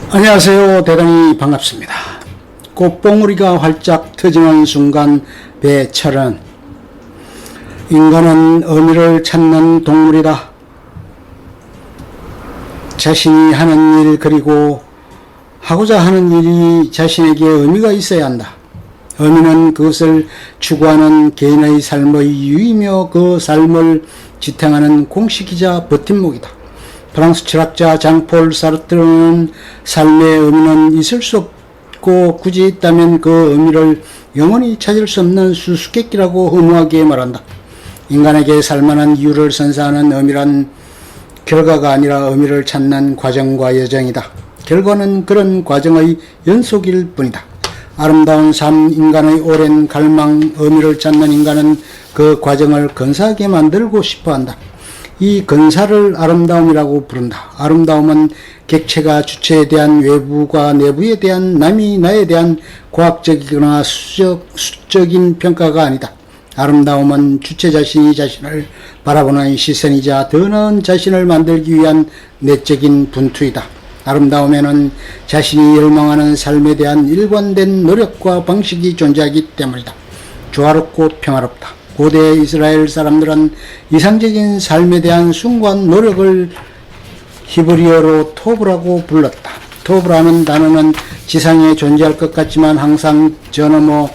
안녕하세요. 대단히 반갑습니다. 꽃봉우리가 활짝 터지는 순간 배철은 인간은 의미를 찾는 동물이다. 자신이 하는 일 그리고 하고자 하는 일이 자신에게 의미가 있어야 한다. 의미는 그것을 추구하는 개인의 삶의 이유이며 그 삶을 지탱하는 공식이자 버팀목이다. 프랑스 철학자 장폴 사르트르는 삶의 의미는 있을 수 없고 굳이 있다면 그 의미를 영원히 찾을 수 없는 수수께끼라고 허무하게 말한다. 인간에게 살만한 이유를 선사하는 의미란 결과가 아니라 의미를 찾는 과정과 여정이다. 결과는 그런 과정의 연속일 뿐이다. 아름다운 삶, 인간의 오랜 갈망, 의미를 찾는 인간은 그 과정을 근사하게 만들고 싶어한다. 이 근사를 아름다움이라고 부른다. 아름다움은 객체가 주체에 대한 외부가 내부에 대한 남이 나에 대한 과학적이거나 수적인 평가가 아니다. 아름다움은 주체 자신이 자신을 바라보는 시선이자 더 나은 자신을 만들기 위한 내적인 분투이다. 아름다움에는 자신이 열망하는 삶에 대한 일관된 노력과 방식이 존재하기 때문이다. 조화롭고 평화롭다. 고대 이스라엘 사람들은 이상적인 삶에 대한 숭고한 노력을 히브리어로 토브라고 불렀다. 토브라는 단어는 지상에 존재할 것 같지만 항상 저 너머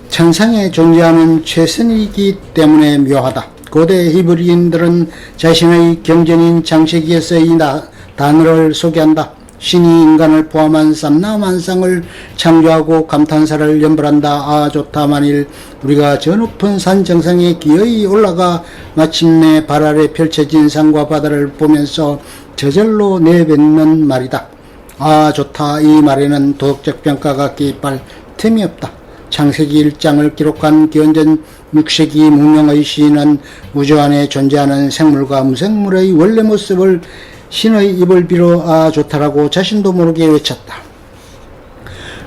천상에 존재하는 최선이기 때문에 묘하다. 고대 히브리인들은 자신의 경전인 창세기에서 이 단어를 소개한다. 신이 인간을 포함한 삼라만상을 창조하고 감탄사를 연발한다. 아 좋다. 만일 우리가 저 높은 산 정상에 기어이 올라가 마침내 발 아래 펼쳐진 산과 바다를 보면서 저절로 내뱉는 말이다. 아 좋다. 이 말에는 도덕적 평가가 개입할 틈이 없다. 창세기 1장을 기록한 기원전 6세기 문명의 시인은 우주 안에 존재하는 생물과 무생물의 원래 모습을 신의 입을 빌어 아 좋다라고 자신도 모르게 외쳤다.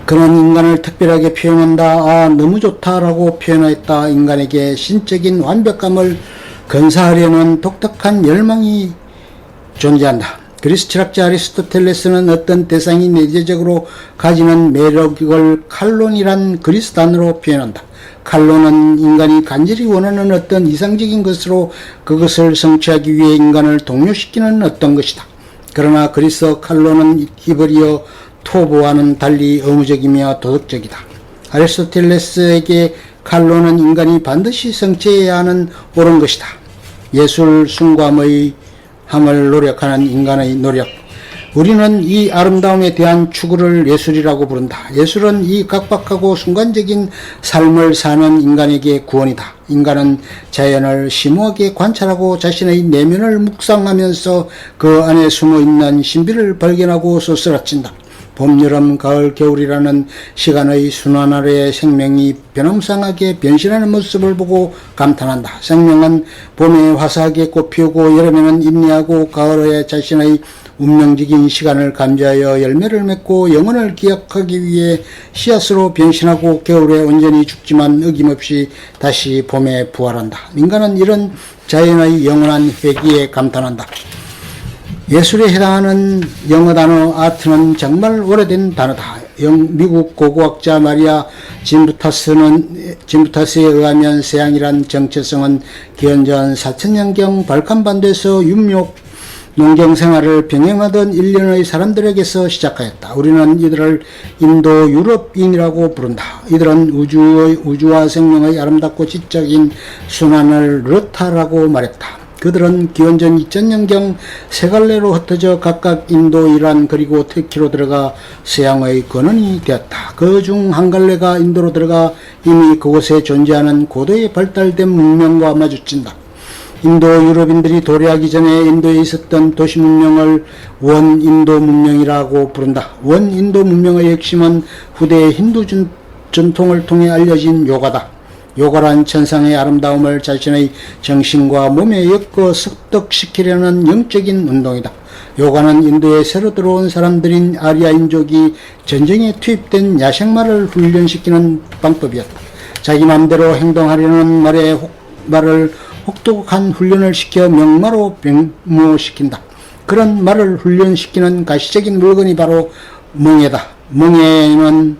그는 인간을 특별하게 표현한다. 아 너무 좋다라고 표현했다. 인간에게 신적인 완벽감을 건사하려는 독특한 열망이 존재한다. 그리스 철학자 아리스토텔레스는 어떤 대상이 내재적으로 가지는 매력을 칼론이란 그리스 단어로 표현한다. 칼론은 인간이 간절히 원하는 어떤 이상적인 것으로 그것을 성취하기 위해 인간을 동요시키는 어떤 것이다. 그러나 그리스 칼론은 히브리어 토브와는 달리 의무적이며 도덕적이다. 아리스토텔레스에게 칼론은 인간이 반드시 성취해야 하는 옳은 것이다. 예술 숭고함을 노력하는 인간의 노력. 우리는 이 아름다움에 대한 추구를 예술이라고 부른다. 예술은 이 각박하고 순간적인 삶을 사는 인간에게 구원이다. 인간은 자연을 심오하게 관찰하고 자신의 내면을 묵상하면서 그 안에 숨어있는 신비를 발견하고 쏘스라친다. 봄, 여름, 가을, 겨울이라는 시간의 순환 아래 생명이 변함상하게 변신하는 모습을 보고 감탄한다. 생명은 봄에 화사하게 꽃피우고 여름에는 인내하고 가을에 자신의 운명적인 시간을 감지하여 열매를 맺고 영혼을 기억하기 위해 씨앗으로 변신하고 겨울에 온전히 죽지만 어김없이 다시 봄에 부활한다. 인간은 이런 자연의 영원한 회귀에 감탄한다. 예술에 해당하는 영어 단어 아트는 정말 오래된 단어다. 미국 고고학자 마리아 진부타스에 의하면 서양이란 정체성은 기원전 4000년경 발칸반도에서 윤묘 농경 생활을 병행하던 일련의 사람들에게서 시작하였다. 우리는 이들을 인도 유럽인이라고 부른다. 이들은 우주와 생명의 아름답고 지적인 순환을 르타라고 말했다. 그들은 기원전 2000년경 세 갈래로 흩어져 각각 인도, 이란 그리고 터키로 들어가 서양의 근원이 되었다. 그 중 한 갈래가 인도로 들어가 이미 그곳에 존재하는 고도의 발달된 문명과 마주친다. 인도 유럽인들이 도래하기 전에 인도에 있었던 도시 문명을 원인도 문명이라고 부른다. 원인도 문명의 핵심은 후대의 힌두 전통을 통해 알려진 요가다. 요가란 천상의 아름다움을 자신의 정신과 몸에 엮어 습득시키려는 영적인 운동이다. 요가는 인도에 새로 들어온 사람들인 아리아인족이 전쟁에 투입된 야생마를 훈련시키는 방법이었다. 자기 마음대로 행동하려는 말을 혹독한 훈련을 시켜 명마로 변모시킨다. 그런 말을 훈련시키는 가시적인 물건이 바로 멍에다. 멍에는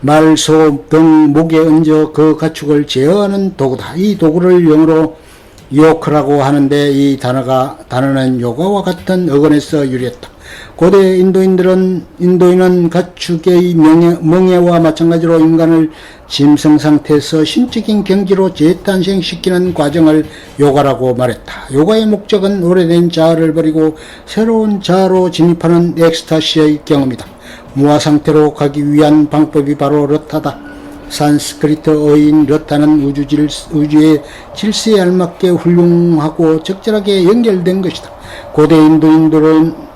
말, 소 등 목에 얹어 그 가축을 제어하는 도구다. 이 도구를 영어로 요크라고 하는데 이 단어는 요가와 같은 어근에서 유래했다. 고대 인도인은 가축의 멍에와 마찬가지로 인간을 짐승 상태에서 신적인 경지로 재탄생시키는 과정을 요가라고 말했다. 요가의 목적은 오래된 자아를 버리고 새로운 자아로 진입하는 엑스타시의 경험이다. 무아 상태로 가기 위한 방법이 바로 러타다. 산스크리트어인 러타는 우주의 질서에 알맞게 훌륭하고 적절하게 연결된 것이다. 고대 인도인들은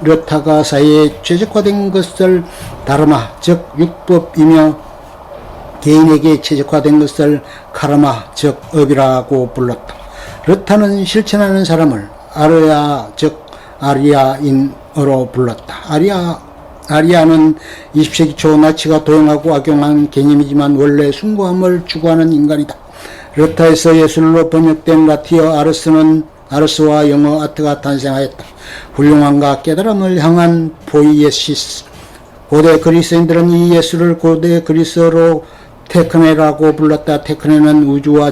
러타가 사회에 최적화된 것을 다르마, 즉 율법이며 개인에게 최적화된 것을 카르마, 즉 업이라고 불렀다. 러타는 실천하는 사람을 아르야, 즉 아리아인으로 불렀다. 아리아는 20세기 초 나치가 도용하고 악용한 개념이지만 원래 숭고함을 추구하는 인간이다. 러타에서 예술로 번역된 라틴어 아르스와 영어 아트가 탄생하였다. 훌륭함과 깨달음을 향한 포이에시스. 고대 그리스인들은 이 예술을 고대 그리스어로 테크네라고 불렀다. 테크네는 우주와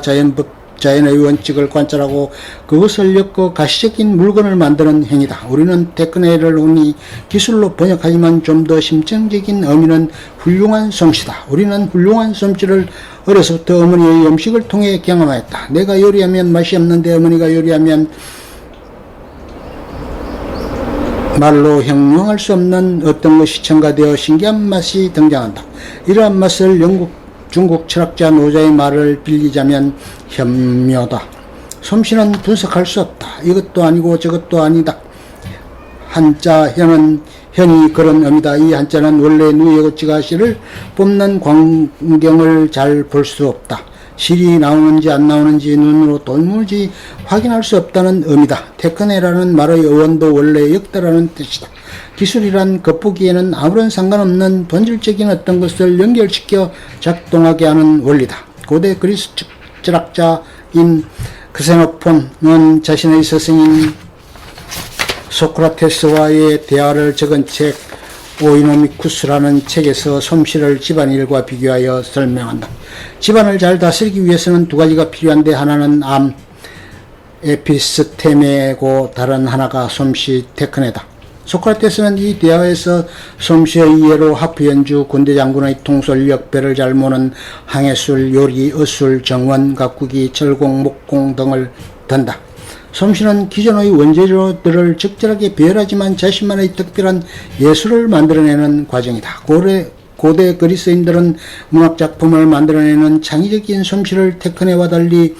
자연의 원칙을 관찰하고 그것을 엮어 가시적인 물건을 만드는 행위다. 우리는 테크네를 흔히 기술로 번역하지만 좀 더 심층적인 의미는 훌륭한 솜씨다. 우리는 훌륭한 솜씨를 어려서부터 어머니의 음식을 통해 경험하였다. 내가 요리하면 맛이 없는데 어머니가 요리하면 말로 형용할 수 없는 어떤 것이 첨가되어 신기한 맛이 등장한다. 이러한 맛을 중국 철학자 노자의 말을 빌리자면 현묘다. 솜씨는 분석할 수 없다. 이것도 아니고 저것도 아니다. 한자 현이 그런 의미다. 이 한자는 원래 누에고치가 실을 뽑는 광경을 잘 볼 수 없다. 실이 나오는지 안 나오는지 눈으로 도무지 확인할 수 없다는 의미다. 테크네라는 말의 어원도 원래 역다라는 뜻이다. 기술이란 겉보기에는 아무런 상관없는 본질적인 어떤 것을 연결시켜 작동하게 하는 원리다. 고대 그리스 철학자인 크세노폰은 자신의 스승인 소크라테스와의 대화를 적은 책 오이노미쿠스라는 책에서 솜씨를 집안일과 비교하여 설명한다. 집안을 잘 다스리기 위해서는 두 가지가 필요한데 하나는 에피스테메고 다른 하나가 솜씨 테크네다. 소크라테스는 이 대화에서 솜씨의 예로 하프 연주, 군대 장군의 통솔력, 배를 잘 모는 항해술, 요리, 어술, 정원, 가꾸기, 철공, 목공 등을 든다. 솜씨는 기존의 원재료들을 적절하게 배열하지만 자신만의 특별한 예술을 만들어내는 과정이다. 고대 그리스인들은 문학작품을 만들어내는 창의적인 솜씨를 테크네와 달리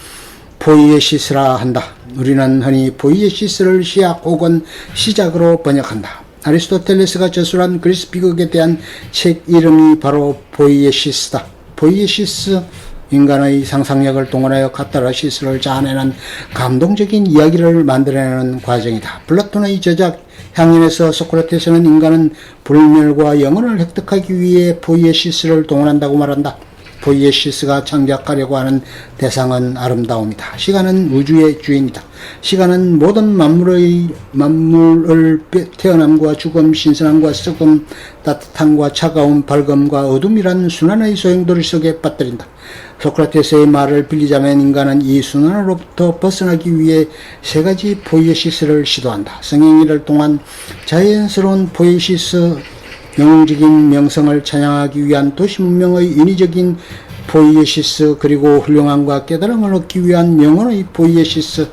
포이에시스라 한다. 우리는 흔히 포이에시스를 시작 혹은 시작으로 번역한다. 아리스토텔레스가 저술한 그리스 비극에 대한 책 이름이 바로 포이에시스다. 포이에시스, 인간의 상상력을 동원하여 카타르시스를 자아내는 감동적인 이야기를 만들어내는 과정이다. 플라톤의 저작 향연에서 소크라테스는 인간은 불멸과 영혼을 획득하기 위해 포이에시스를 동원한다고 말한다. 포이에시스가 창작하려고 하는 대상은 아름다움이다. 시간은 우주의 주인이다. 시간은 모든 만물을 태어남과 죽음, 신선함과 썩음, 따뜻함과 차가움, 밝음과 어둠이란 순환의 소용돌이 속에 빠뜨린다. 소크라테스의 말을 빌리자면 인간은 이 순환으로부터 벗어나기 위해 세 가지 포이에시스를 시도한다. 성행위를 통한 자연스러운 포이에시스, 영웅적인 명성을 찬양하기 위한 도시문명의 인위적인 포이에시스, 그리고 훌륭함과 깨달음을 얻기 위한 영혼의 포이에시스,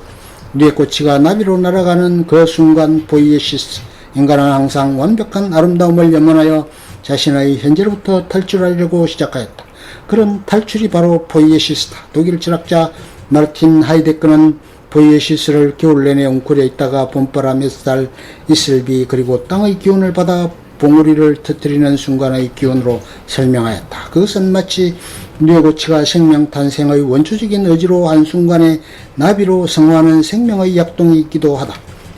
뇌꼬치가 나비로 날아가는 그 순간 포이에시스. 인간은 항상 완벽한 아름다움을 염원하여 자신의 현재로부터 탈출하려고 시작하였다. 그런 탈출이 바로 포이에시스다. 독일 철학자 마르틴 하이데거는 포이에시스를 겨울 내내 웅크려 있다가 봄바람, 햇살, 이슬비, 그리고 땅의 기운을 받아 봉우리를 터뜨리는 순간의 기운으로 설명하였다. 그것은 마치 뇌고치가 생명 탄생의 원초적인 의지로 한순간에 나비로 성화하는 생명의 약동이기도 하다.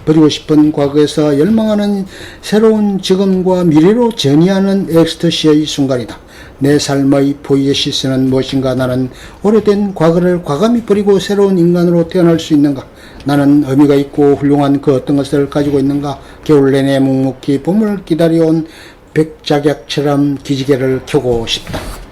버리고 싶은 과거에서 열망하는 새로운 지금과 미래로 전이하는 엑스터시의 순간이다. 내 삶의 포이에시스는 무엇인가? 나는 오래된 과거를 과감히 버리고 새로운 인간으로 태어날 수 있는가? 나는 의미가 있고 훌륭한 그 어떤 것을 가지고 있는가? 겨울 내내 묵묵히 봄을 기다려온 백작약처럼 기지개를 켜고 싶다.